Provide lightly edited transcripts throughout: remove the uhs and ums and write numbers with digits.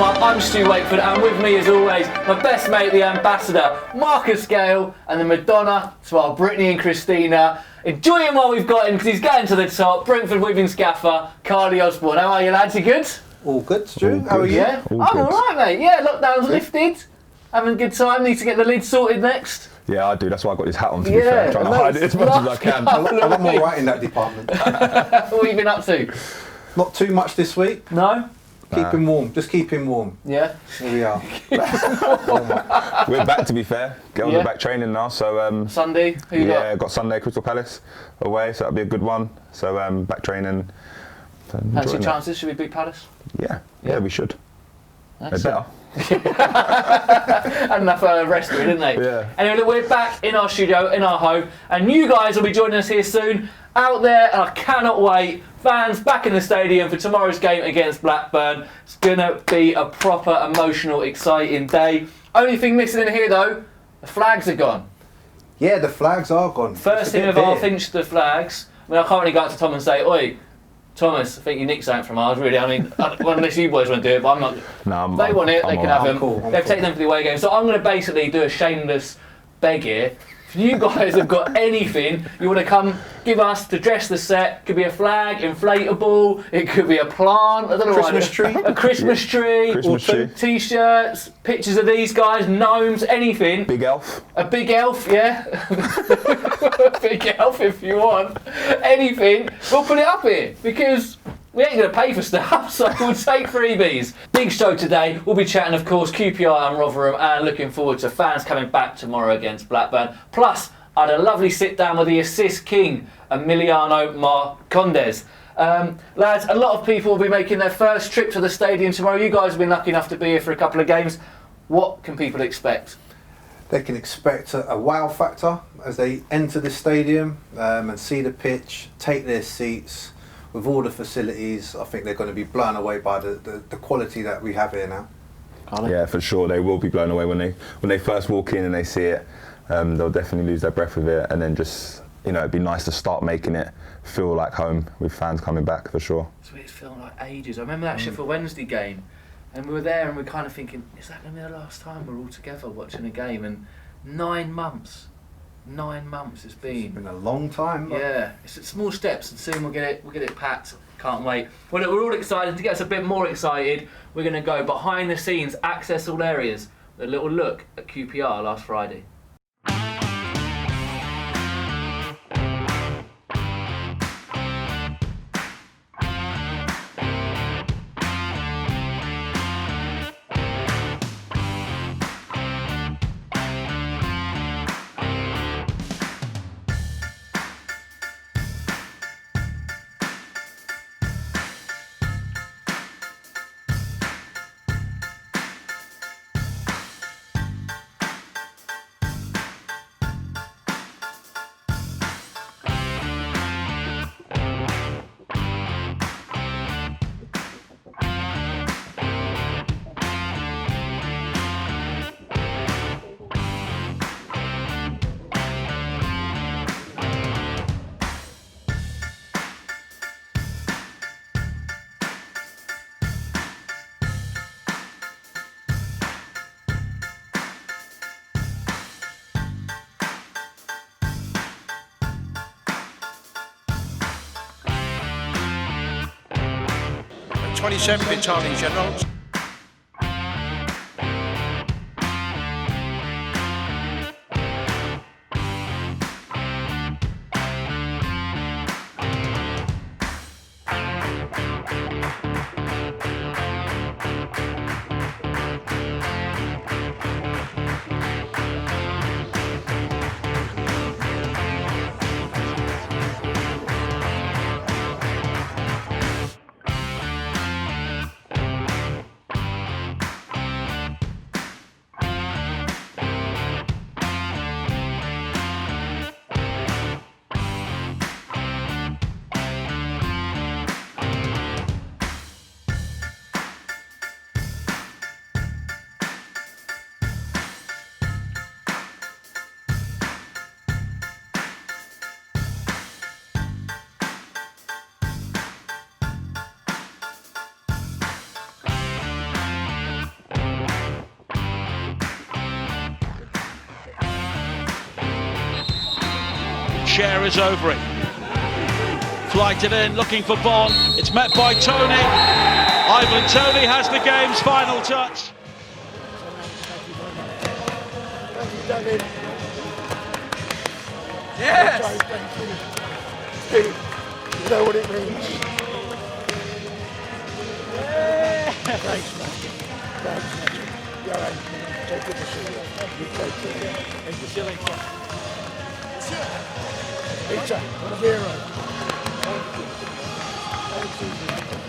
Mark, I'm Stu Wakeford, and with me as always, my best mate, the ambassador, Marcus Gale, and the Madonna to our Brittany and Christina. Enjoy him while we've got him, because he's getting to the top. Brentford weaving scaffer, Karleigh Osborne. How are you, lads? You good? All good, Stu. How are you? Yeah, I'm alright, mate. Yeah, lockdown's lifted. Having a good time. Need to get the lid sorted next. Yeah, I do. That's why I got this hat on, to be fair. I'm trying to hide it as much as I can. I'm all right in that department. What have you been up to? Not too much this week. No? Keep him warm. Just keep him warm. Yeah? Here we are. We're back, to be fair. Girls are back training now, so... Sunday? Who you got? Got Sunday, Crystal Palace away, so that'll be a good one. So, back training. Fancy chances? Should we beat Palace? Yeah, we should. They're better. Had enough rescue, didn't they? Yeah. Anyway, look, we're back in our studio, in our home, and you guys will be joining us here soon. Out there, and I cannot wait. Fans back in the stadium for tomorrow's game against Blackburn. It's gonna be a proper, emotional, exciting day. Only thing missing in here though, the flags are gone. Yeah, the flags are gone. First thing of our finished the flags. I mean, I can't really go up to Tom and say, "Oi, Thomas, I think you nicked something from ours." Really, I mean, well, unless you boys want to do it, but I'm not. No, they want it, they can have them. Cool, They've taken them for the away game, so I'm going to basically do a shameless beg here. If you guys have got anything you want to come give us to dress the set, could be a flag, inflatable, it could be a plant, I don't know, Christmas tree, a Christmas tree, Christmas tree. T-shirts, pictures of these guys, gnomes, anything. Big elf. A big elf, yeah. A big elf if you want. Anything, we'll put it up here because we ain't going to pay for stuff, so we'll take freebies. Big show today. We'll be chatting, of course, QPR and Rotherham, and looking forward to fans coming back tomorrow against Blackburn. Plus, I had a lovely sit down with the assist king, Emiliano Marcondes. Lads, a lot of people will be making their first trip to the stadium tomorrow. You guys have been lucky enough to be here for a couple of games. What can people expect? They can expect a wow factor as they enter the stadium and see the pitch, take their seats. With all the facilities, I think they're going to be blown away by the quality that we have here now. Yeah, for sure. They will be blown away when they first walk in and they see it. They'll definitely lose their breath with it, and then just, it'd be nice to start making it feel like home with fans coming back, for sure. It's feeling like ages. I remember that Sheffield Wednesday game, and we were there and we were kind of thinking, is that going to be the last time we're all together watching a game? And 9 months. 9 months it's been. It's been a long time. Yeah, it's small steps, and soon we'll get it packed. Can't wait. Well, look, we're all excited. To get us a bit more excited, we're going to go behind the scenes, access all areas, with a little look at QPR last Friday. The 27th Charlie General. Shearer's over it. Flighted in, looking for Bond. It's met by Tony. Ivan Toney has the game's final touch. Yes! Steve, you know what it means. Yeah. Thanks, man. Thanks, man. You're right. Take good to see you. You take care. Thank you, Silly. Peter, what a hero. Thank you. Thank you.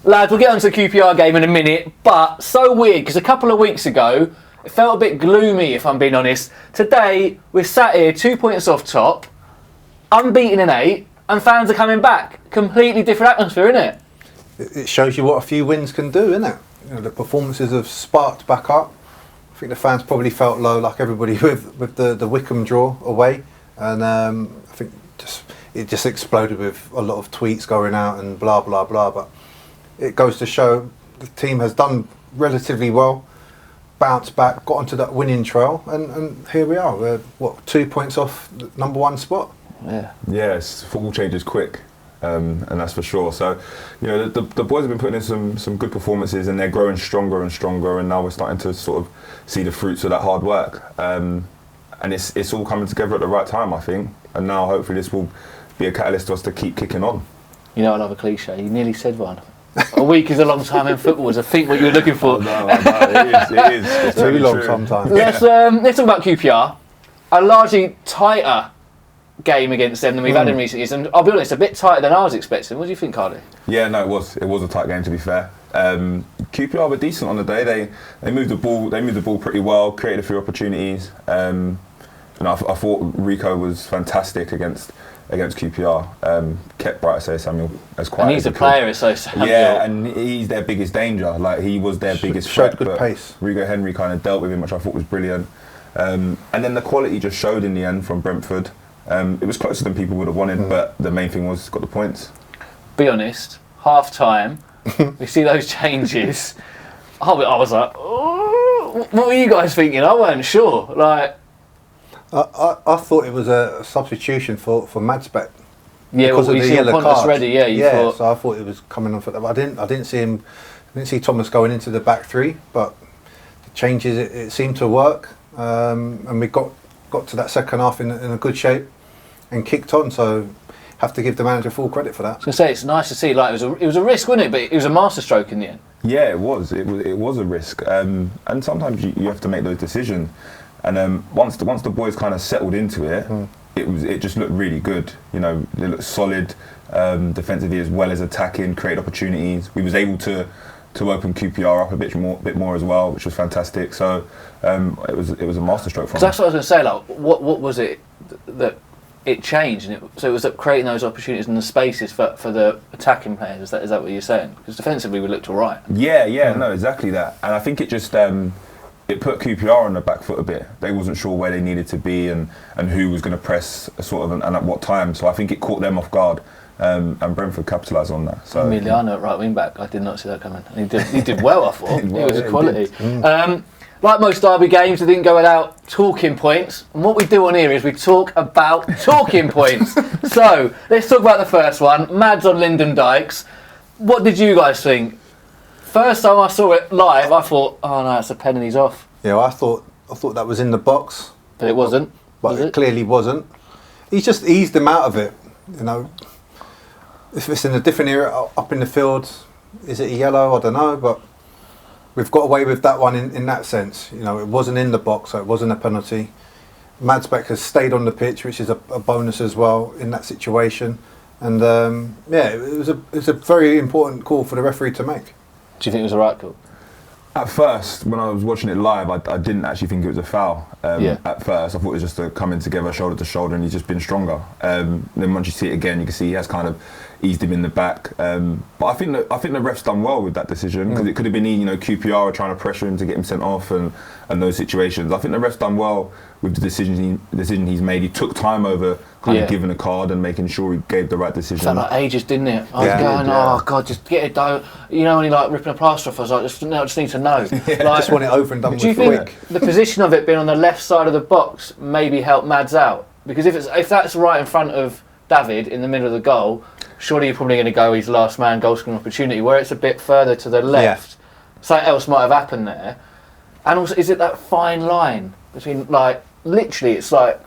Lads, we'll get onto the QPR game in a minute, but so weird because a couple of weeks ago it felt a bit gloomy, if I'm being honest. Today we're sat here 2 points off top, unbeaten in 8, and fans are coming back. Completely different atmosphere, isn't it? It shows you what a few wins can do, isn't it? You know, the performances have sparked back up. I think the fans probably felt low, like everybody, with the Wickham draw away, and I think it just exploded with a lot of tweets going out and blah blah blah. But it goes to show the team has done relatively well, bounced back, got onto that winning trail, and here we are. We're 2 points off the number 1 spot. Yeah. Yes, football changes quick, and that's for sure. So, you know, the boys have been putting in some good performances, and they're growing stronger and stronger. And now we're starting to sort of see the fruits of that hard work. And it's all coming together at the right time, I think. And now hopefully this will be a catalyst to us to keep kicking on. You know, I love a cliche. You nearly said one. A week is a long time in football, is I think what you were looking for. Oh, no, it is. It's Too really long true. sometimes. Let's talk about QPR. A largely tighter game against them than we've had in recent years, and I'll be honest, a bit tighter than I was expecting. What do you think, Karleigh? Yeah, no, it was a tight game, to be fair. QPR were decent on the day. They moved the ball pretty well, created a few opportunities. And I thought Rico was fantastic against QPR. Kept Bright Samuel as quiet. And he's as a player, so Samuel. Yeah, and he's their biggest danger. Like, he was their biggest showed threat. good but pace. Rigo Henry kind of dealt with him, which I thought was brilliant. And then the quality just showed in the end from Brentford. It was closer than people would have wanted, but the main thing was got the points. Be honest, half time, we see those changes. I was like, oh, what were you guys thinking? I wasn't sure. Like, I thought it was a substitution for Madsbeck. yeah, Because well, of you the see yellow Pontus card. ready. Yeah, you thought. So I thought it was coming on for that. But I didn't see Thomas going into the back three. But the changes, it seemed to work, and we got to that second half in a good shape and kicked on. So have to give the manager full credit for that. I was gonna say it's nice to see. Like it was a risk, wasn't it? But it was a masterstroke in the end. Yeah, it was. It was a risk, and sometimes you have to make those decisions. And once the boys kind of settled into it, it just looked really good. You know, they looked solid defensively as well as attacking, create opportunities. We was able to open QPR up a bit more as well, which was fantastic. So it was a masterstroke from us. That's what I was going to say. Like, what was it that it changed? And so it was creating those opportunities and the spaces for the attacking players. Is that what you're saying? Because defensively we looked all right. Yeah, no, exactly that. And I think it just it put QPR on the back foot a bit. They wasn't sure where they needed to be and who was going to press sort of and at what time. So I think it caught them off guard. And Brentford capitalised on that. So Emiliano at right wing back, I did not see that coming. And he did well, I thought. He did well, It was yeah, a quality. he did. Like most derby games, we didn't go without talking points. And what we do on here is we talk about talking points. So let's talk about the first one. Mads on Lyndon Dykes. What did you guys think? First time I saw it live, I thought, oh no, it's a pen and he's off. Yeah, I thought that was in the box, But it wasn't. but Was it it? clearly wasn't. He's just eased him out of it. You know, if it's in a different area up in the field, is it a yellow? I don't know, but we've got away with that one in that sense. You know, it wasn't in the box, so it wasn't a penalty. Madsbeck has stayed on the pitch, which is a bonus as well in that situation. And it was a very important call for the referee to make. Do you think it was the right call? At first, when I was watching it live, I didn't actually think it was a foul. At first, I thought it was just a coming together, shoulder to shoulder, and he's just been stronger. Then once you see it again, you can see he has kind of eased him in the back. But I think the ref's done well with that decision, because it could have been, QPR are trying to pressure him to get him sent off and those situations. I think the ref's done well with the decision he's made. He took time over kind of giving a card and making sure he gave the right decision. It felt like ages, didn't it? I was going, oh God, just get it done. You know, when you're like ripping a plaster off, I was like, I just need to know. I just want it over and done with. Do you think the position of it being on the left side of the box maybe helped Mads out? Because if that's right in front of David in the middle of the goal, surely you're probably going to go his last man goal scoring opportunity. Where it's a bit further to the left, something else might have happened there. And also, is it that fine line between, like, literally it's like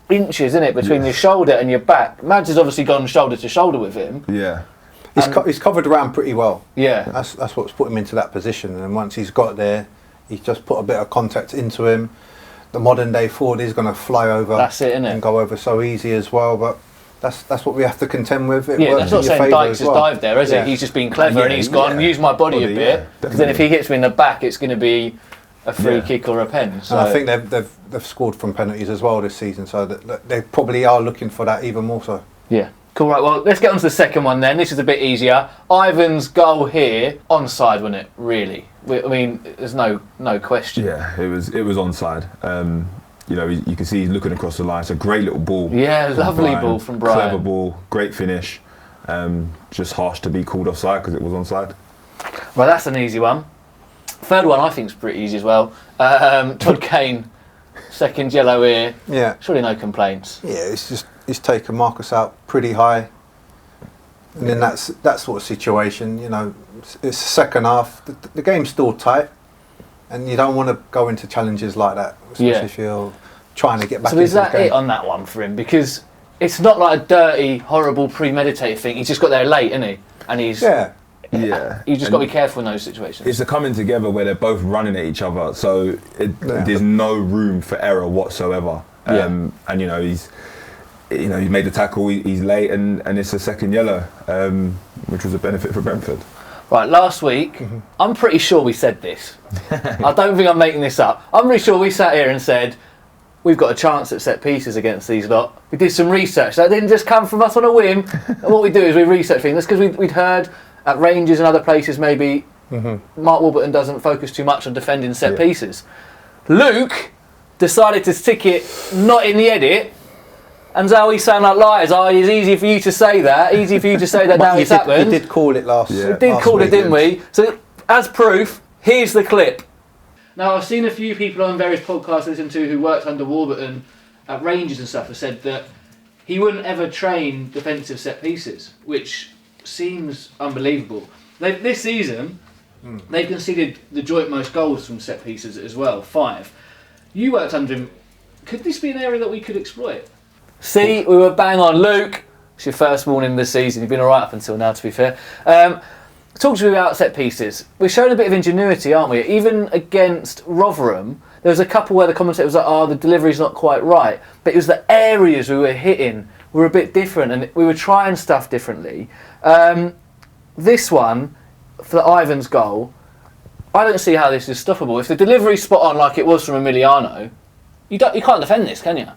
inches, isn't it, between your shoulder and your back? Mads has obviously gone shoulder to shoulder with him. Yeah. He's covered around pretty well. Yeah. That's what's put him into that position. And once he's got there, he's just put a bit of contact into him. The modern day forward is going to fly over. That's it, isn't it? And go over so easy as well. But that's what we have to contend with. That's not saying Dykes has dived there, is it? He's just been clever and he's gone, use my body a bit. Because then if he hits me in the back, it's going to be a free kick or a pen. So. And I think they've scored from penalties as well this season, so that they probably are looking for that even more so. Yeah. Cool, right, well, let's get on to the second one then. This is a bit easier. Ivan's goal here, onside, wasn't it, really? I mean, there's no question. Yeah, it was onside. You can see he's looking across the line. It's a great little ball. Yeah, lovely ball from Brian. Clever ball, great finish. Just harsh to be called offside because it was onside. Well, that's an easy one. Third one I think is pretty easy as well. Todd Kane, second yellow here. Yeah. Surely no complaints. Yeah, he's taken Marcus out pretty high. And then that sort of situation, it's the second half. The game's still tight. And you don't want to go into challenges like that, especially if you're trying to get back into the game. So is that it on that one for him? Because it's not like a dirty, horrible, premeditated thing. He's just got there late, isn't he? And he's... Yeah. You just got to be careful in those situations. It's a coming together where they're both running at each other, so there's no room for error whatsoever. And he's made the tackle, he's late, and it's a second yellow, which was a benefit for Brentford. Right, last week, I'm pretty sure we said this. I don't think I'm making this up. I'm pretty sure we sat here and said, we've got a chance at set pieces against these lot. We did some research. That didn't just come from us on a whim. And what we do is we research things. That's because we'd heard at Rangers and other places maybe Mark Warburton doesn't focus too much on defending set pieces. Luke decided to stick it not in the edit. And so we sound like liars. It's easy for you to say that. Easy for you to say that now it's happened. We did call it last. We did call it, didn't we? So, as proof, here's the clip. Now, I've seen a few people on various podcasts I listen to who worked under Warburton at Rangers and stuff have said that he wouldn't ever train defensive set pieces, which seems unbelievable. This season, they've conceded the joint most goals from set pieces as well, 5. You worked under him. Could this be an area that we could exploit? See, we were bang on. Luke, it's your first warning of the season. You've been all right up until now, to be fair. Talk to me about set pieces. We're showing a bit of ingenuity, aren't we? Even against Rotherham, there was a couple where the commentator was like, the delivery's not quite right. But it was the areas we were hitting were a bit different, and we were trying stuff differently. This one, for the Ivan's goal, I don't see how this is stoppable. If the delivery's spot on like it was from Emiliano, you can't defend this, can you?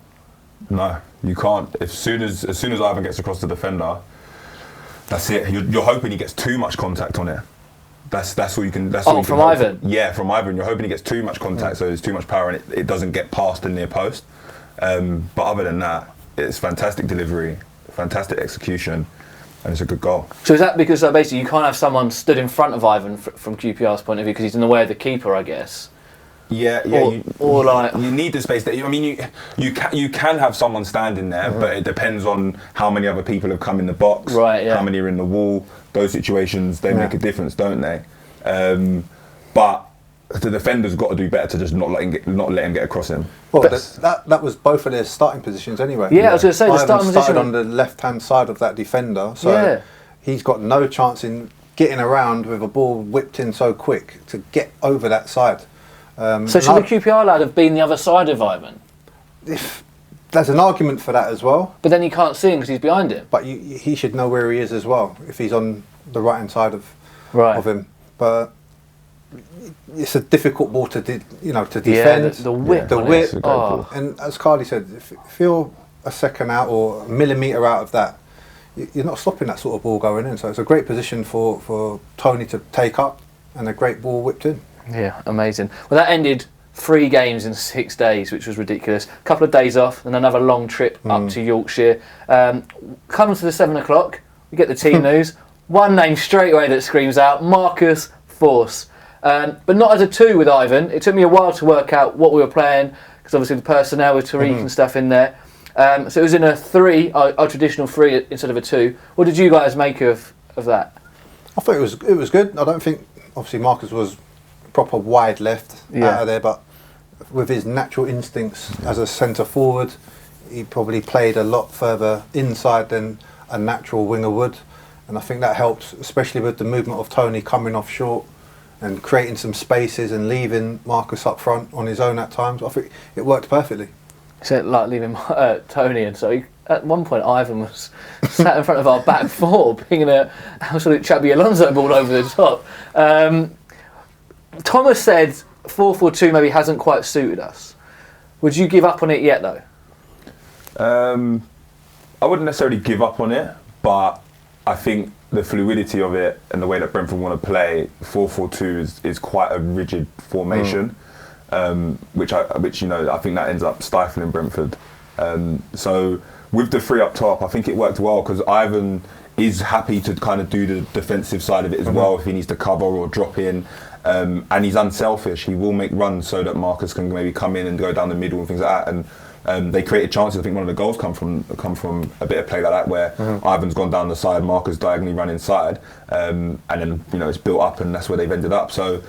No, you can't. As soon as Ivan gets across the defender, that's it. You're hoping he gets too much contact on it. That's all you can. That's all you from can Ivan. Yeah, from Ivan. You're hoping he gets too much contact, so there's too much power, and it doesn't get past the near post. But other than that, it's fantastic delivery, fantastic execution, and it's a good goal. So is that because basically you can't have someone stood in front of Ivan from QPR's point of view because he's in the way of the keeper, I guess? Yeah. You need the space. You can have someone standing there, but it depends on how many other people have come in the box, how many are in the wall. Those situations, they make a difference, don't they? But the defender's got to do better to just not let him get across him. Well, that was both of their starting positions anyway. Yeah, I was going to say, the Ivan starting started position on the left-hand side of that defender, so he's got no chance in getting around with a ball whipped in so quick to get over that side. So should the QPR lad have been the other side of Ivan? There's an argument for that as well. But then you can't see him because he's behind him. But he should know where he is as well if he's on the right-hand side of him. But it's a difficult ball to defend. Yeah, the whip. The whip. And as Karleigh said, if you're a second out or a millimetre out of that, you're not stopping that sort of ball going in. So it's a great position for Tony to take up and a great ball whipped in. Yeah, amazing. Well, that ended 3 games in 6 days, which was ridiculous. A couple of days off, and another long trip up to Yorkshire. Coming to the 7 o'clock, we get the team news. One name straight away that screams out, Marcus Forss. But not as a 2 with Ivan. It took me a while to work out what we were playing, because obviously the personnel with Tariq and stuff in there. So it was in a 3, our traditional 3 instead of a 2. What did you guys make of that? I thought it was good. I don't think, obviously, Marcus was proper wide left out of there, but with his natural instincts as a centre forward, he probably played a lot further inside than a natural winger would, and I think that helps, especially with the movement of Tony coming off short and creating some spaces and leaving Marcus up front on his own at times. I think it worked perfectly. So like leaving Tony, and so at one point Ivan was sat in front of our back 4 pinging a absolute Chubby Alonso ball over the top. Thomas said 4-4-2 maybe hasn't quite suited us. Would you give up on it yet, though? I wouldn't necessarily give up on it, but I think the fluidity of it and the way that Brentford want to play 4-4-2 is quite a rigid formation, which I think that ends up stifling Brentford. So with the 3 up top, I think it worked well because Ivan is happy to kind of do the defensive side of it as well if he needs to cover or drop in. And he's unselfish. He will make runs so that Marcus can maybe come in and go down the middle and things like that. And they created chances. I think one of the goals come from a bit of play like that, where Ivan's gone down the side, Marcus diagonally run inside, and then it's built up, and that's where they've ended up. So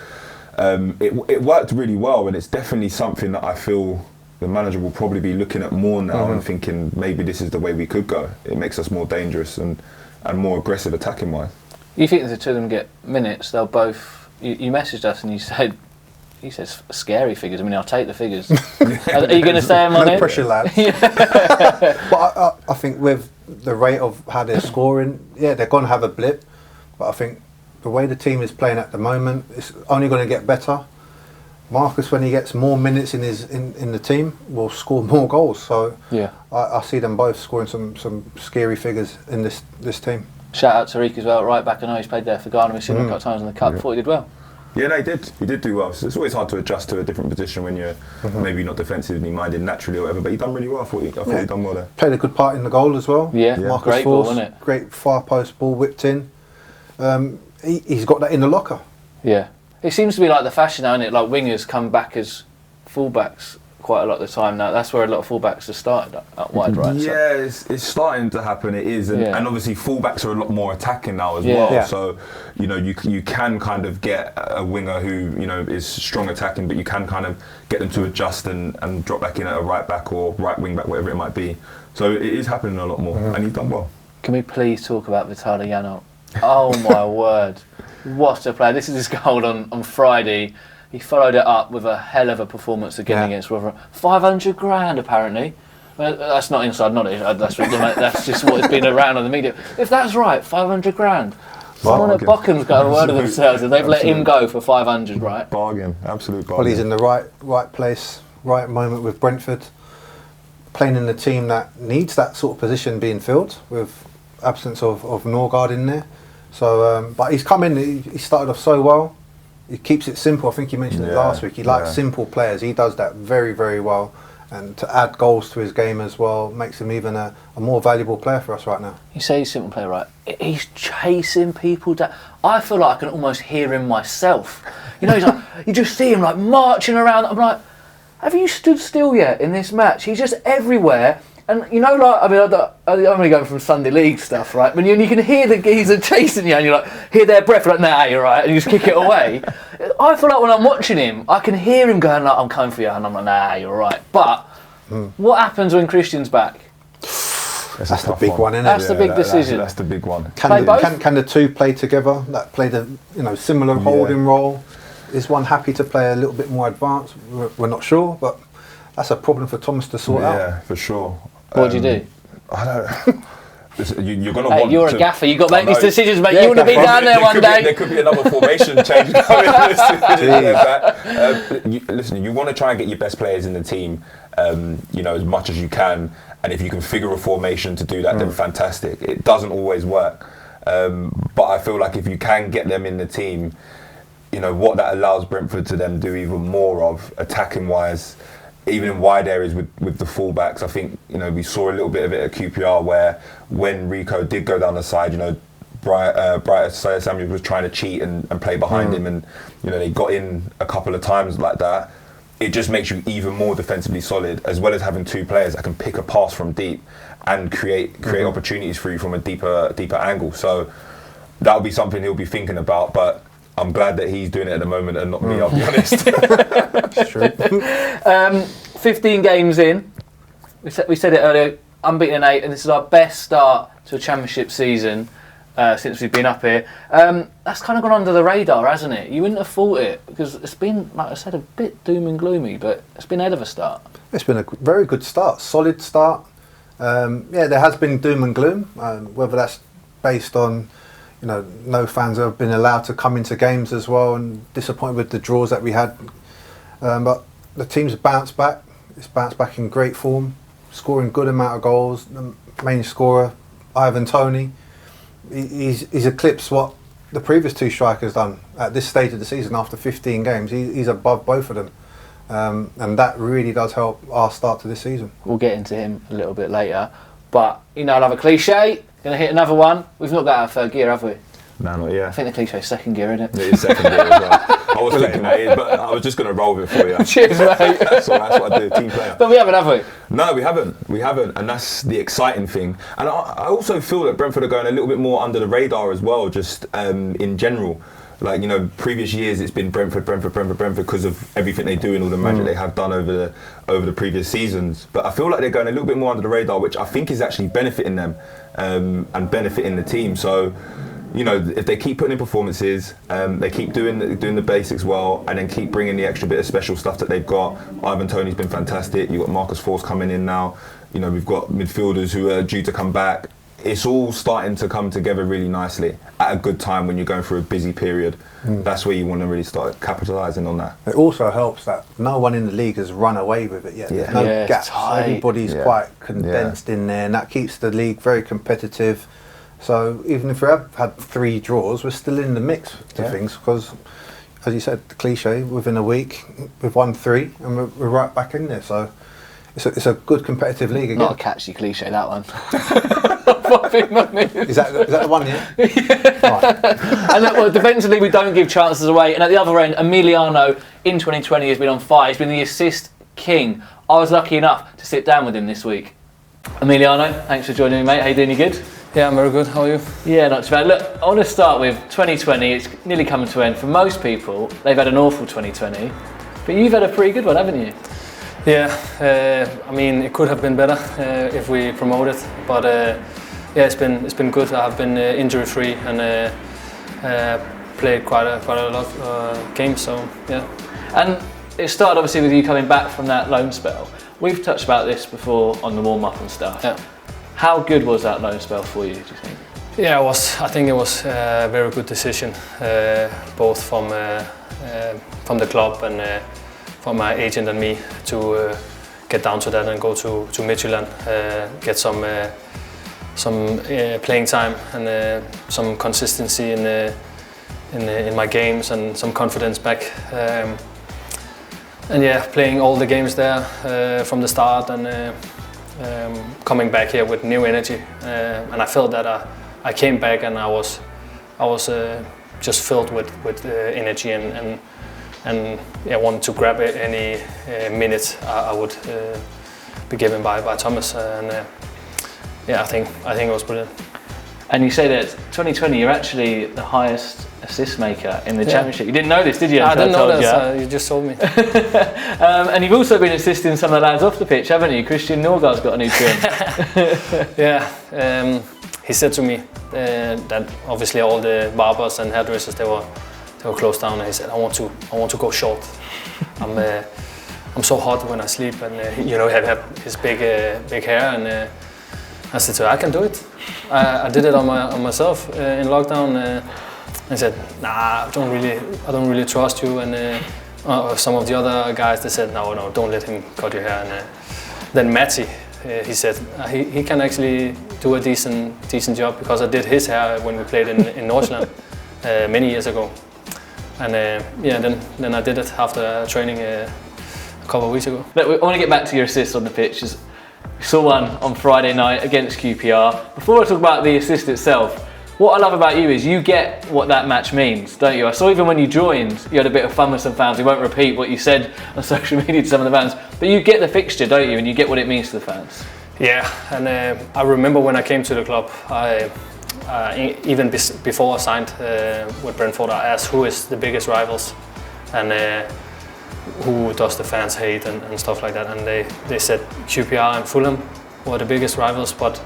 it worked really well, and it's definitely something that I feel the manager will probably be looking at more now and thinking maybe this is the way we could go. It makes us more dangerous and more aggressive attacking wise. You think if the 2 of them get minutes, they'll both. You messaged us and you said, he says scary figures. I mean, I'll take the figures. Are you going to stay on it? No pressure, lads. But I think with the rate of how they're scoring, they're going to have a blip. But I think the way the team is playing at the moment, it's only going to get better. Marcus, when he gets more minutes in the team, will score more goals. So I see them both scoring some scary figures in this team. Shout out to Tariq as well, right back. I know he's played there for Ghana. We've seen him a couple of times in the Cup. Thought he did well. Yeah, no, he did. He did do well. So it's always hard to adjust to a different position when you're maybe not defensively minded naturally or whatever. But he done really well. I thought he done well there. Played a good part in the goal as well. Yeah, Marcus great ball, wasn't it? Great far post ball whipped in. He's got that in the locker. Yeah, it seems to be like the fashion now, isn't it? Like wingers come back as fullbacks quite a lot of the time now. That's where a lot of fullbacks have started up wide, right? Yeah, it's starting to happen. It is, and obviously fullbacks are a lot more attacking now as well. Yeah. So you can kind of get a winger who is strong attacking, but you can kind of get them to adjust and drop back in at a right back or right wing back, whatever it might be. So it is happening a lot more, and he's done well. Can we please talk about Emiliano? Oh my word! What a player! This is his goal on Friday. He followed it up with a hell of a performance again against Rotherham. 500 grand apparently. Well, that's not inside knowledge. That's just what's been around on the media. If that's right, 500 grand. Someone at Bockham's got a word of themselves and they've let him go for 500, right? Bargain, absolute bargain. Well, he's in the right place, right moment with Brentford, playing in the team that needs that sort of position being filled with absence of Norgard in there. So, but he's come in. He started off so well. He keeps it simple. I think he mentioned it last week. He likes simple players. He does that very, very well. And to add goals to his game as well makes him even a more valuable player for us right now. You say he's a simple player, right? He's chasing people down. I feel like I can almost hear him myself. He's like, you just see him like marching around. I'm like, have you stood still yet in this match? He's just everywhere, And you know, like, I mean, I'm only going from Sunday League stuff, right? But you can hear the geezer chasing you, and you like hear their breath, like, nah, you're right, and you just kick it away. I feel like when I'm watching him, I can hear him going like, I'm coming for you, and I'm like, nah, you're right. But what happens when Christian's back? That's the big one, isn't it? That's the big decision. That's the big one. Play both? Can the two play together? That play the similar holding role. Is one happy to play a little bit more advanced? We're not sure, but that's a problem for Thomas to sort out. Yeah, for sure. What do you do? I don't. You're going to Hey, want you're to, a gaffer. You got to make these decisions, mate. Yeah, You want to be down there one day. There could be another formation change coming. Listen, you want to try and get your best players in the team, as much as you can. And if you can figure a formation to do that, then fantastic. It doesn't always work. But I feel like if you can get them in the team, what that allows Brentford to then do even more of, attacking-wise, even in wide areas with the fullbacks. I think, we saw a little bit of it at QPR where when Rico did go down the side, Bright Samuel was trying to cheat and play behind him, and they got in a couple of times like that. It just makes you even more defensively solid, as well as having two players that can pick a pass from deep and create opportunities for you from a deeper angle. So that'll be something he'll be thinking about, but I'm glad that he's doing it at the moment and not me, I'll be honest. It's true. 15 games in. We said it earlier, unbeaten in 8, and this is our best start to a championship season since we've been up here. That's kind of gone under the radar, hasn't it? You wouldn't have thought it, because it's been, like I said, a bit doom and gloomy, but it's been a hell of a start. It's been a very good start, solid start. There has been doom and gloom, whether that's based on no fans have been allowed to come into games as well, and disappointed with the draws that we had. But the team's bounced back. It's bounced back in great form, scoring good amount of goals. The main scorer, Ivan Toney, he's eclipsed what the previous two strikers done at this stage of the season after 15 games. He's above both of them. And that really does help our start to this season. We'll get into him a little bit later. But, I'll have a cliche. Going to hit another one. We've not got out of third gear, have we? No, not yet. I think the cliche is second gear, isn't it? It is second gear as well. I was thinking that is, but I was just going to roll with it for you. Cheers, mate. So that's what I do, team player. But we haven't, have we? No, we haven't. And that's the exciting thing. And I also feel that Brentford are going a little bit more under the radar as well, just in general. Like, previous years it's been Brentford because of everything they do and all the magic they have done over the previous seasons. But I feel like they're going a little bit more under the radar, which I think is actually benefiting them and benefiting the team. So, if they keep putting in performances, they keep doing the basics well, and then keep bringing the extra bit of special stuff that they've got. Ivan Toney's been fantastic. You've got Marcus Forss coming in now. We've got midfielders who are due to come back. It's all starting to come together really nicely at a good time when you're going through a busy period. That's where you want to really start capitalising on that. It also helps that no one in the league has run away with it yet. Yeah. There's no gaps. Everybody's Yeah. quite condensed in there, and that keeps the league very competitive. So even if we have had 3 draws, we're still in the mix to things, because, as you said, the cliche, within a week we've won 3 and we're right back in there. So it's a good competitive league again. Not a catchy cliche, that one. Is that the one, yeah? Right. And look, defensively, we don't give chances away. And at the other end, Emiliano in 2020 has been on fire. He's been the assist king. I was lucky enough to sit down with him this week. Emiliano, thanks for joining me, mate. How you doing? You good? Yeah, I'm very good. How are you? Yeah, not too bad. Look, I want to start with 2020. It's nearly coming to an end. For most people, they've had an awful 2020. But you've had a pretty good one, haven't you? Yeah, it could have been better if we promoted, but it's been good. I've been injury-free and played quite a lot of games. So yeah. And it started obviously with you coming back from that loan spell. We've touched about this before on the warm-up and stuff. Yeah. How good was that loan spell for you, do you think? Yeah, I think it was a very good decision, both from the club and from my agent and me, to get down to that and go to Midtjylland, get some playing time and some consistency in my games and some confidence back. And yeah, playing all the games there from the start and coming back here with new energy. And I felt that I came back and I was just filled with energy and wanted to grab any minute I would be given by Thomas. I think it was brilliant. And you say that 2020, you're actually the highest assist maker in the Championship. You didn't know this, did you? I didn't know that. You just told me. And you've also been assisting some of the lads off the pitch, haven't you? Christian Norgard's got a new trim. Yeah. He said to me that obviously all the barbers and hairdressers they were closed down, and he said, I want to go short. I'm so hot when I sleep, and he have his big hair, and I said to him, I can do it. I did it on myself in lockdown. I said, nah, I don't really trust you. And some of the other guys, they said, no, don't let him cut your hair. And then Matty, he said he can actually do a decent job, because I did his hair when we played in Northland many years ago. And then I did it after training a couple of weeks ago. Look, I want to get back to your assists on the pitch. We saw one on Friday night against QPR. Before I talk about the assist itself, what I love about you is you get what that match means, don't you? I saw even when you joined, you had a bit of fun with some fans. We won't repeat what you said on social media to some of the fans, but you get the fixture, don't you? And you get what it means to the fans. Yeah, and I remember when I came to the club, even before I signed with Brentford, I asked who is the biggest rivals, and who does the fans hate and stuff like that. And they said QPR and Fulham were the biggest rivals, but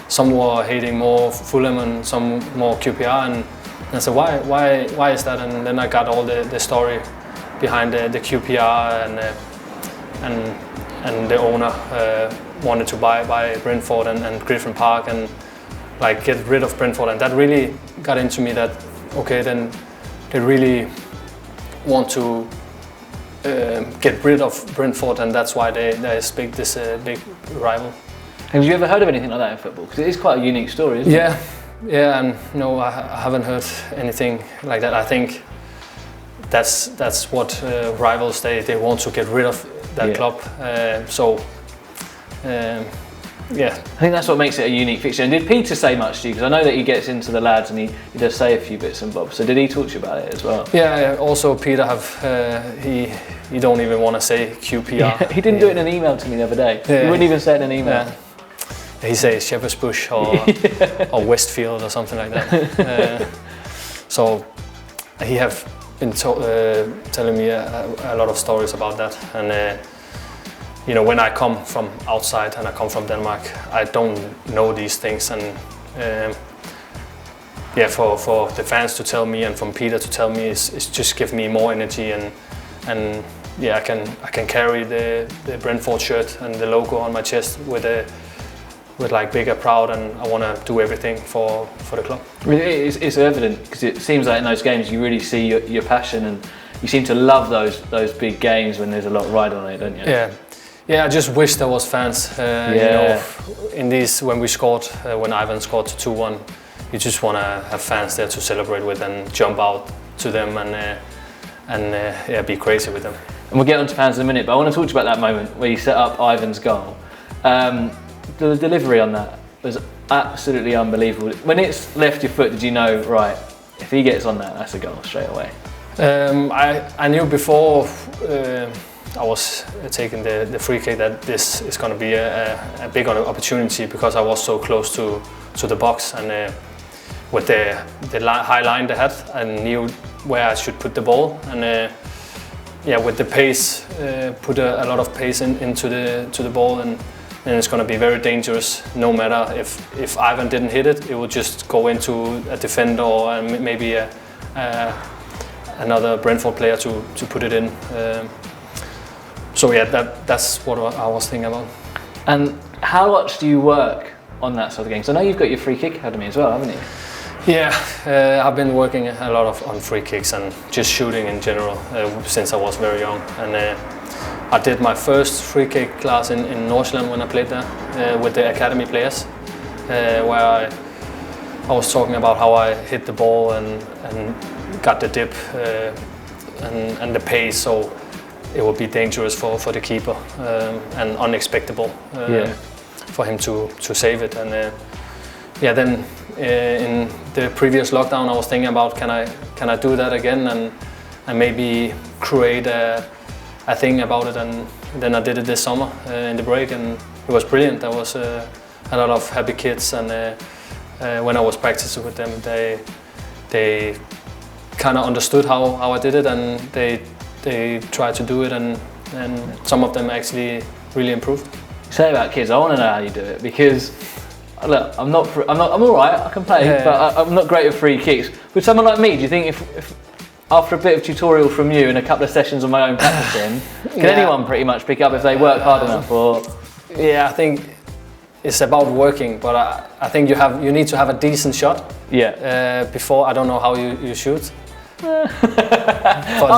some were hating more Fulham and some more QPR. And I said, why is that? And then I got all the story behind the QPR, and the owner wanted to buy Brentford and Griffin Park and like get rid of Brentford. And that really got into me that, okay, then they really want to get rid of Brentford, and that's why there's this big rival. Have you ever heard of anything like that in football? Because it is quite a unique story, isn't it? Yeah, and no, I haven't heard anything like that. I think that's what rivals they want to get rid of that club. I think that's what makes it a unique fixture. And did Peter say much to you? Because I know that he gets into the lads and he does say a few bits and bobs. So did he talk to you about it as well? Yeah. Also, Peter he don't even want to say QPR. Yeah, he didn't do it in an email to me the other day. He wouldn't even say it in an email. Yeah. He says Shepherd's Bush or Westfield or something like that. So he have been telling me a lot of stories about that. And when I come from outside and I come from Denmark, I don't know these things. And for the fans to tell me and from Peter to tell me is just give me more energy, and I can carry the Brentford shirt and the logo on my chest with like bigger proud, and I want to do everything for the club. It's evident, because it seems like in those games you really see your passion, and you seem to love those big games when there's a lot of ride on it, don't you? Yeah, I just wish there was fans. In these, when we scored, when Ivan scored 2-1, you just want to have fans there to celebrate with and jump out to them and be crazy with them. And we'll get on to fans in a minute, but I want to talk to you about that moment where you set up Ivan's goal. The delivery on that was absolutely unbelievable. When it's left your foot, did you know, right, if he gets on that, that's a goal straight away? I knew before I was taking the free kick that this is going to be a big opportunity, because I was so close to the box, and with the high line they had, I knew where I should put the ball, and with the pace, put a lot of pace into the ball, and it's going to be very dangerous. No matter if Ivan didn't hit it, it would just go into a defender or maybe another Brentford player to put it in. That's what I was thinking about. And how much do you work on that sort of game? So I know you've got your free kick academy as well, haven't you? Yeah, I've been working a lot on free kicks and just shooting in general since I was very young. And I did my first free kick class in Northland when I played there with the academy players, where I was talking about how I hit the ball and got the dip and the pace, so it would be dangerous for the keeper and unexpectable for him to save it. And then in the previous lockdown, I was thinking about can I do that again and maybe create a thing about it, and then I did it this summer in the break, and it was brilliant. There was a lot of happy kids, and when I was practicing with them, they kind of understood how I did it, and they tried to do it, and some of them actually really improved. Say about kids, I want to know how you do it, because look, I'm all right. I can play, but I'm not great at free kicks. With someone like me, do you think if after a bit of tutorial from you and a couple of sessions on my own practicing, can anyone pretty much pick up if they work hard enough? Or yeah, I think it's about working, but I think you need to have a decent shot. Yeah. Before, I don't know how you shoot. I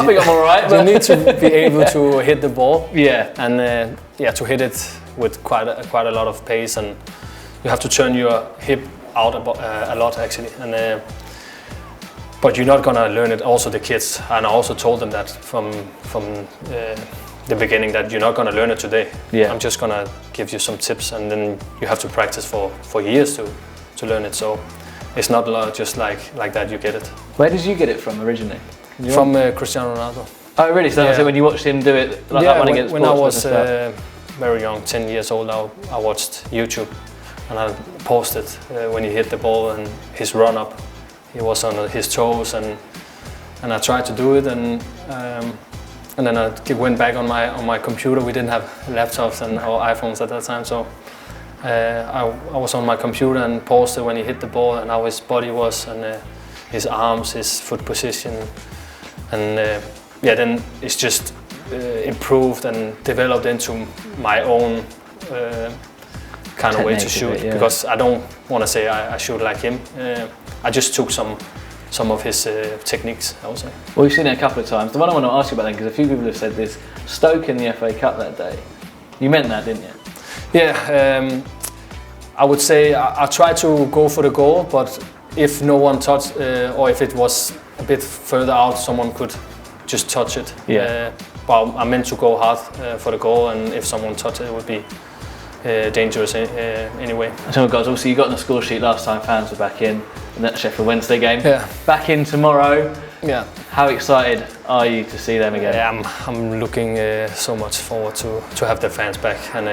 think I'm all right. You need to be able to hit the ball. Yeah. And to hit it with quite a lot of pace, and you have to turn your hip out a lot actually. And but you're not gonna learn it. Also, the kids, and I also told them that from the beginning, that you're not gonna learn it today. Yeah. I'm just gonna give you some tips, and then you have to practice for years to learn it. So it's not just like that you get it. Where did you get it from originally? From Cristiano Ronaldo. Oh really? So when you watched him do it like that one against when I was Portsmouth very young, 10 years old, I watched YouTube, and I posted when he hit the ball and his run up. He was on his toes, and I tried to do it, and then I went back on my computer. We didn't have laptops or iPhones at that time, so I was on my computer and posted when he hit the ball and how his body was, and his arms, his foot position, and then it's just improved and developed into my own kind of way to shoot, because I don't want to say I shoot like him. I just took some of his techniques, I would say. Well, we've seen it a couple of times. The one I want to ask you about then, because a few people have said this, Stoke in the FA Cup that day. You meant that, didn't you? Yeah, I would say I tried to go for the goal, but if no one touched, or if it was a bit further out, someone could just touch it. Yeah. But I meant to go hard for the goal, and if someone touched it, it would be dangerous anyway. So guys, obviously you got on the score sheet last time, fans were back in that Sheffield Wednesday game. Yeah. Back in tomorrow. Yeah. How excited are you to see them again? Yeah, I'm looking so much forward to have the fans back, and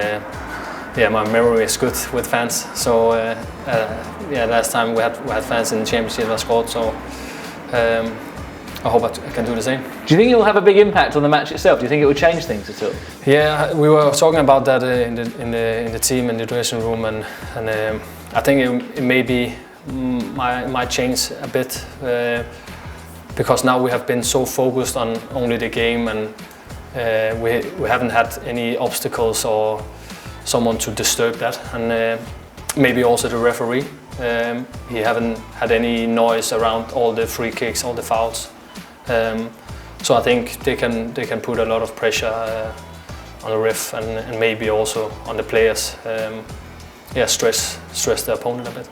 my memory is good with fans. So last time we had fans in the Championship, I scored. So I hope I can do the same. Do you think it will have a big impact on the match itself? Do you think it will change things at all? Yeah, we were talking about that in the team, in the dressing room, and I think it maybe might change a bit, because now we have been so focused on only the game, and we haven't had any obstacles or someone to disturb that, and maybe also the referee. He haven't had any noise around all the free kicks, all the fouls. So I think they can put a lot of pressure on the ref, and maybe also on the players. Stress the opponent a bit.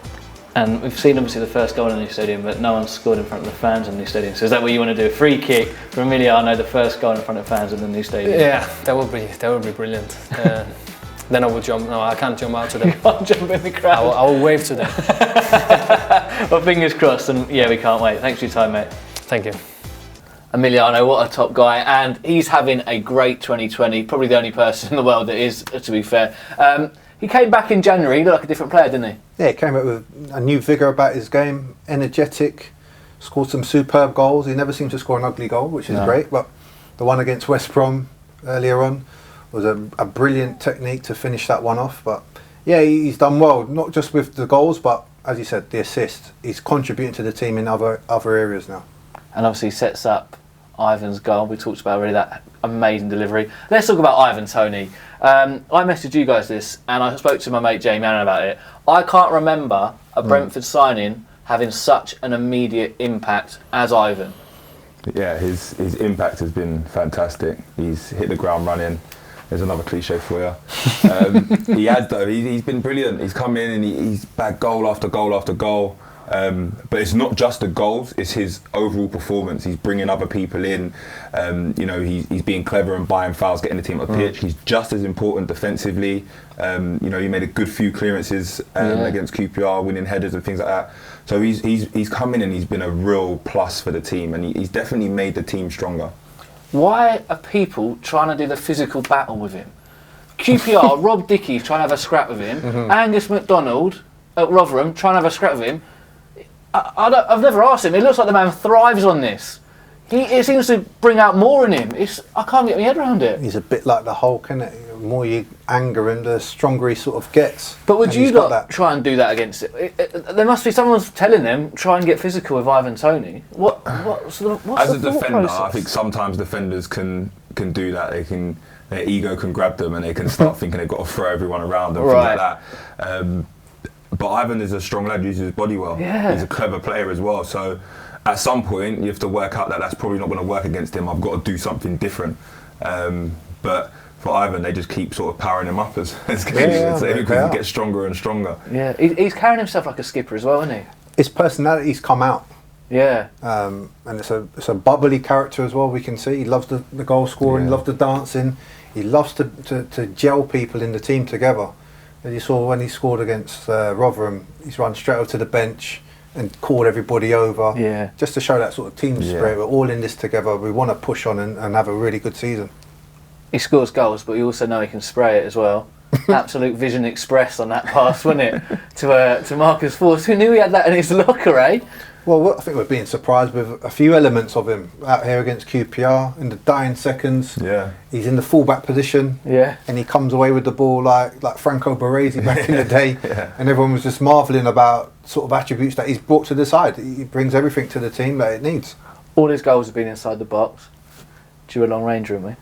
And we've seen obviously the first goal in the new stadium, but no one's scored in front of the fans in the new stadium. So is that what you want to do? A free kick for Emiliano, the first goal in front of fans in the new stadium? Yeah, that would be brilliant. Then I would jump. No, I can't jump out to them. You can't jump in the crowd. I will wave to them. Well, fingers crossed, and yeah, we can't wait. Thanks for your time, mate. Thank you. Emiliano, what a top guy, and he's having a great 2020. Probably the only person in the world that is, to be fair. He came back in January. He looked like a different player, didn't he? Yeah, he came up with a new vigour about his game, energetic, scored some superb goals. He never seemed to score an ugly goal, which is great, but the one against West Brom earlier on was a brilliant technique to finish that one off. But yeah, he's done well, not just with the goals, but as you said, the assist. He's contributing to the team in other areas now. And obviously sets up Ivan's goal. We talked about already that amazing delivery. Let's talk about Ivan Toney. I messaged you guys this, and I spoke to my mate Jamie Allen about it. I can't remember a Brentford signing having such an immediate impact as Ivan. Yeah, his impact has been fantastic. He's hit the ground running. There's another cliche for you. He has though. He's been brilliant. He's come in and he's bagged goal after goal after goal. But it's not just the goals, it's his overall performance. He's bringing other people in, he's being clever and buying fouls, getting the team up the pitch. He's just as important defensively. He made a good few clearances against QPR, winning headers and things like that. So he's come in and he's been a real plus for the team, and he's definitely made the team stronger. Why are people trying to do the physical battle with him? QPR, Rob Dickey's trying to have a scrap with him. Angus MacDonald at Rotherham trying to have a scrap with him. I've never asked him. It looks like the man thrives on this. It seems to bring out more in him. I can't get my head around it. He's a bit like the Hulk, isn't it? The more you anger him, the stronger he sort of gets. But would you not try and do that against it? There must be someone's telling them, try and get physical with Ivan Toney. What's As a the defender, process? I think sometimes defenders can do that. Their ego can grab them and they can start thinking they've got to throw everyone around and things like that. But Ivan is a strong lad, uses his body well. Yeah. He's a clever player as well. So at some point, you have to work out that that's probably not going to work against him. I've got to do something different. But for Ivan, they just keep sort of powering him up as because he gets stronger and stronger. Yeah, he's carrying himself like a skipper as well, isn't he? His personality's come out. Yeah. And it's a bubbly character as well, we can see. He loves the goal scoring, he loves the dancing. He loves to gel people in the team together. As you saw when he scored against Rotherham, he's run straight over to the bench and called everybody over. Yeah. Just to show that sort of team spirit. We're all in this together. We want to push on and have a really good season. He scores goals, but we also know he can spray it as well. Absolute Vision Express on that pass, wasn't it? To Marcus Forss. Who knew he had that in his locker, eh? Well, I think we're being surprised with a few elements of him out here against QPR in the dying seconds. Yeah. He's in the fullback position. Yeah. And he comes away with the ball like Franco Baresi back in the day. And everyone was just marvelling about sort of attributes that he's brought to the side. He brings everything to the team that it needs. All his goals have been inside the box. Due a long range, haven't we?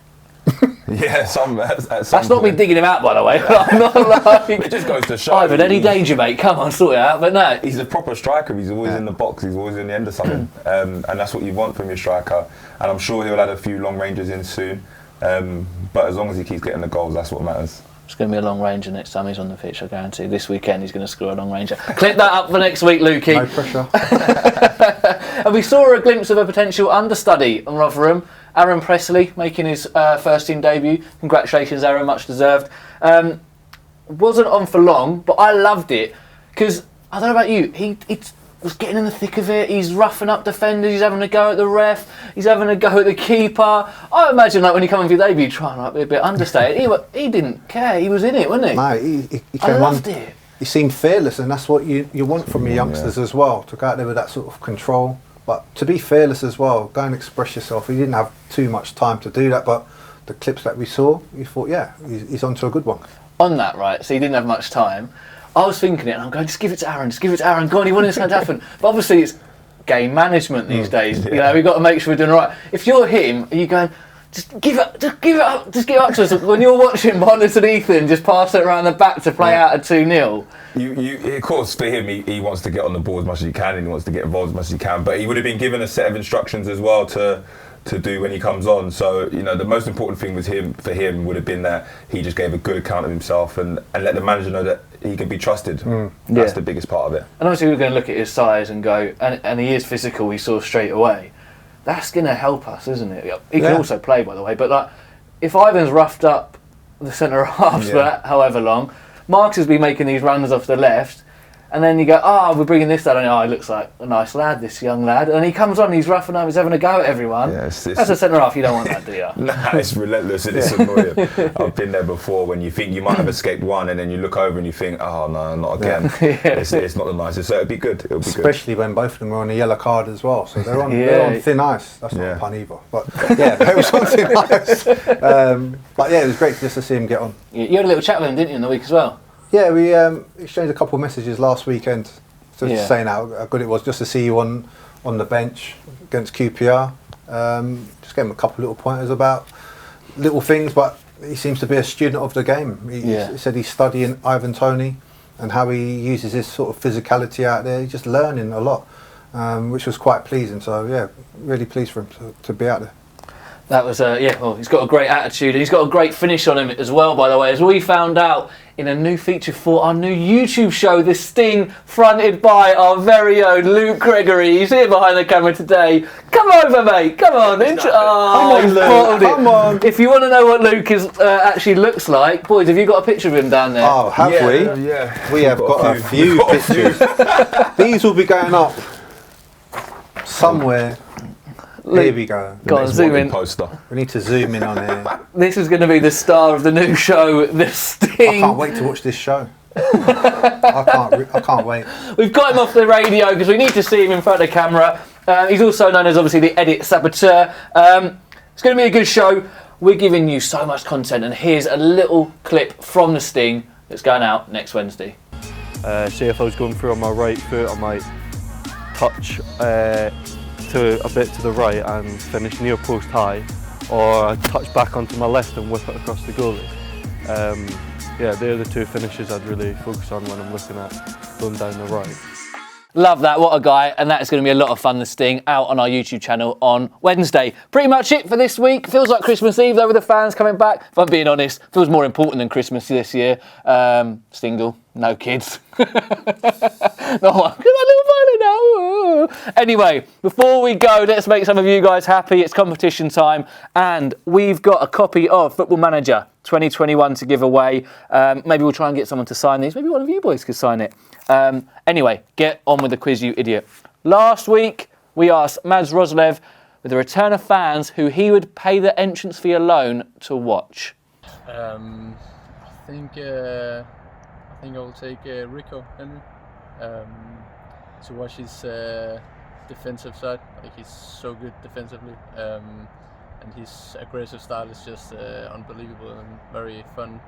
Yeah, at some That's not me point. digging him out, by the way. I'm not like... It just goes to show. Ivan, any danger, mate? Come on, sort it out. But no. He's a proper striker. He's always in the box. He's always in the end of something. And that's what you want from your striker. And I'm sure he'll add a few long ranges in soon. But as long as he keeps getting the goals, that's what matters. It's going to be a long ranger next time he's on the pitch, I guarantee. This weekend he's going to score a long ranger. Clip that up for next week, Lukey. No pressure. And we saw a glimpse of a potential understudy on Rotherham. Aaron Pressley making his first team debut. Congratulations, Aaron, much deserved. Wasn't on for long, but I loved it because, I don't know about you, he was getting in the thick of it. He's roughing up defenders, he's having a go at the ref, he's having a go at the keeper. I imagine like when he came on for your debut, trying to be a bit understated. He didn't care, he was in it, wasn't he? No, he I loved it. He seemed fearless, and that's what you want from your youngsters as well, to go out there with that sort of control. But to be fearless as well, go and express yourself. He didn't have too much time to do that, but the clips that we saw, you thought, yeah, he's onto a good one. On that, right, so he didn't have much time. I was thinking it, and I'm going, just give it to Aaron, go on, he wanted this to happen. But obviously it's game management these days. You know, we've got to make sure we're doing it right. If you're him, are you going, just give it up to us. When you're watching Bonnet and Ethan, just pass it around the back to play out at 2-0. Of course, for him, he wants to get on the ball as much as he can, and he wants to get involved as much as he can. But he would have been given a set of instructions as well to do when he comes on. So the most important thing for him would have been that he just gave a good account of himself and let the manager know that he can be trusted. That's the biggest part of it. And obviously we're going to look at his size and go, and he is physical. We saw straight away. That's going to help us, isn't it? He can also play, by the way. But like, if Ivan's roughed up the centre halves for that however long, Marks has been making these runs off the left, and then you go, we're bringing this lad on. He looks like a nice lad, this young lad. And he comes on, he's roughing up, he's having a go at everyone. That's a centre half, you don't want that, do you? Nah, it's relentless and it's annoying. I've been there before when you think you might have escaped one, and then you look over and you think, oh no, not again. It's not the nicest. So it'll be good. Especially when both of them are on a yellow card as well. So they're on thin ice. That's not a pun either. But yeah, they were on thin ice. But yeah, it was great just to see him get on. You had a little chat with him, didn't you, in the week as well? Yeah, we exchanged a couple of messages last weekend, just saying how good it was just to see you on the bench against QPR. Just gave him a couple of little pointers about little things, but he seems to be a student of the game. He said he's studying Ivan Toney and how he uses his sort of physicality out there. He's just learning a lot, which was quite pleasing. So yeah, really pleased for him to be out there. That was, he's got a great attitude and he's got a great finish on him as well, by the way, as we found out in a new feature for our new YouTube show, The Sting, fronted by our very own Luke Gregory. He's here behind the camera today. Come over, mate. Come on. Come on. If you want to know what Luke actually looks like, boys, have you got a picture of him down there? Oh, have we? Yeah. We have got a few pictures. These will be going up somewhere Here we go. Go on, zoom in. Poster. We need to zoom in on here. This is going to be the star of the new show, The Sting. I can't wait to watch this show. I can't wait. We've got him off the radio because we need to see him in front of the camera. He's also known as obviously the Edit Saboteur. It's going to be a good show. We're giving you so much content, and here's a little clip from The Sting that's going out next Wednesday. Say if I was going through on my right foot, I might touch to a bit to the right and finish near post high, or I touch back onto my left and whip it across the goalie. Yeah, they're the two finishes I'd really focus on when I'm looking at going down the right. Love that, what a guy, and that is going to be a lot of fun, The Sting, out on our YouTube channel on Wednesday. Pretty much it for this week. Feels like Christmas Eve though with the fans coming back. If I'm being honest, feels more important than Christmas this year. Single, no kids. Anyway, before we go, let's make some of you guys happy. It's competition time, and we've got a copy of Football Manager 2021 to give away. Maybe we'll try and get someone to sign these. Maybe one of you boys could sign it. Anyway, get on with the quiz, you idiot. Last week, we asked Mads Roslev, with a return of fans, who he would pay the entrance fee alone to watch. I think I'll take Rico Henry to watch his defensive side. Like, he's so good defensively, and his aggressive style is just unbelievable and very fun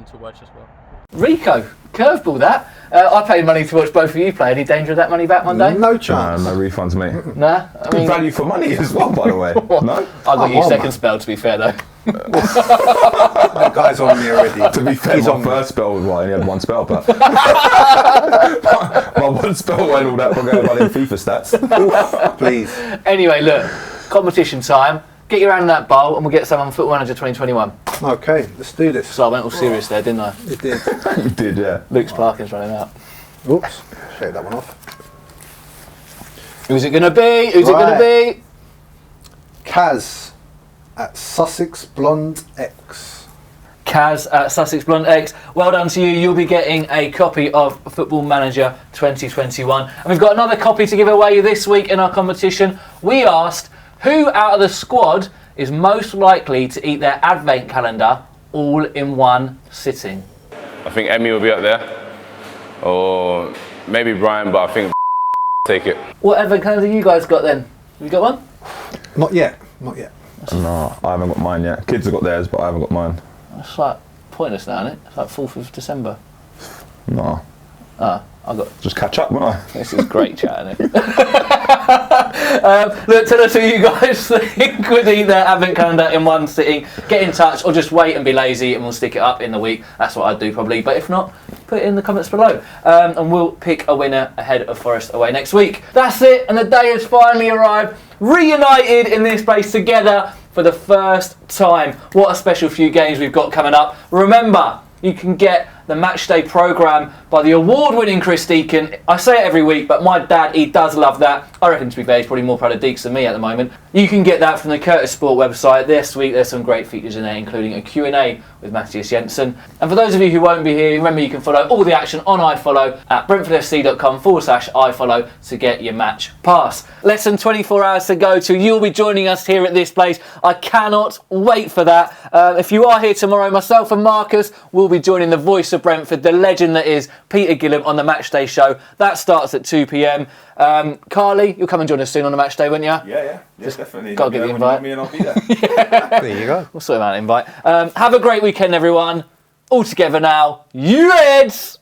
to watch as well. Rico, curveball that. I paid money to watch both of you play. Any danger of that money back one day? No chance. No refunds, mate. Nah, I mean, Value for money as well, by the way. No? I got you second spell, to be fair though. That guy's on me already. To be fair, He's my on first spell, well, I only had one spell, but my one spell went all that forget about them FIFA stats. Please. Anyway, look, competition time. Get your hand in that bowl and we'll get some on Football Manager 2021. Okay, let's do this. So I went all serious there, didn't I? It did. You did, yeah. Luke's Parkins running out. Oops. Shake that one off. Who's it going to be? Who's it going to be? Kaz at Sussex Blonde X. Kaz at Sussex Blonde X. Well done to you. You'll be getting a copy of Football Manager 2021. And we've got another copy to give away this week in our competition. We asked, who out of the squad is most likely to eat their advent calendar all in one sitting? I think Emmy will be up there, or maybe Brian, but I think take it. What advent calendar you guys got then? Have you got one? Not yet. Not yet. No, I haven't got mine yet. Kids have got theirs, but I haven't got mine. It's like pointless now, isn't it? It's like 4th of December. No. I got. Just catch up, won't I? This is great chat, isn't it? Look, tell us who you guys think would eat their advent calendar in one sitting. Get in touch, or just wait and be lazy, and we'll stick it up in the week. That's what I'd do probably. But if not, put it in the comments below, and we'll pick a winner ahead of Forest away next week. That's it, and the day has finally arrived. Reunited in this place together for the first time. What a special few games we've got coming up. Remember, you can get the matchday programme by the award-winning Chris Deacon. I say it every week, but my dad, he does love that. I reckon, to be fair, he's probably more proud of Deeks than me at the moment. You can get that from the Curtis Sport website. This week, there's some great features in there, including a Q&A with Matthias Jensen. And for those of you who won't be here, remember you can follow all the action on iFollow at brentfordfc.com/iFollow to get your match pass. Less than 24 hours to go till you'll be joining us here at this place. I cannot wait for that. If you are here tomorrow, myself and Marcus will be joining the voice of Brentford, the legend that is Peter Gillam, on the Matchday show. That starts at 2 p.m. Karleigh, you'll come and join us soon on the Matchday, won't you? Yeah, definitely. Got to get the invite. Me and I'll be there. There you go. We'll sort him out an invite. Have a great weekend, everyone. All together now. You Reds!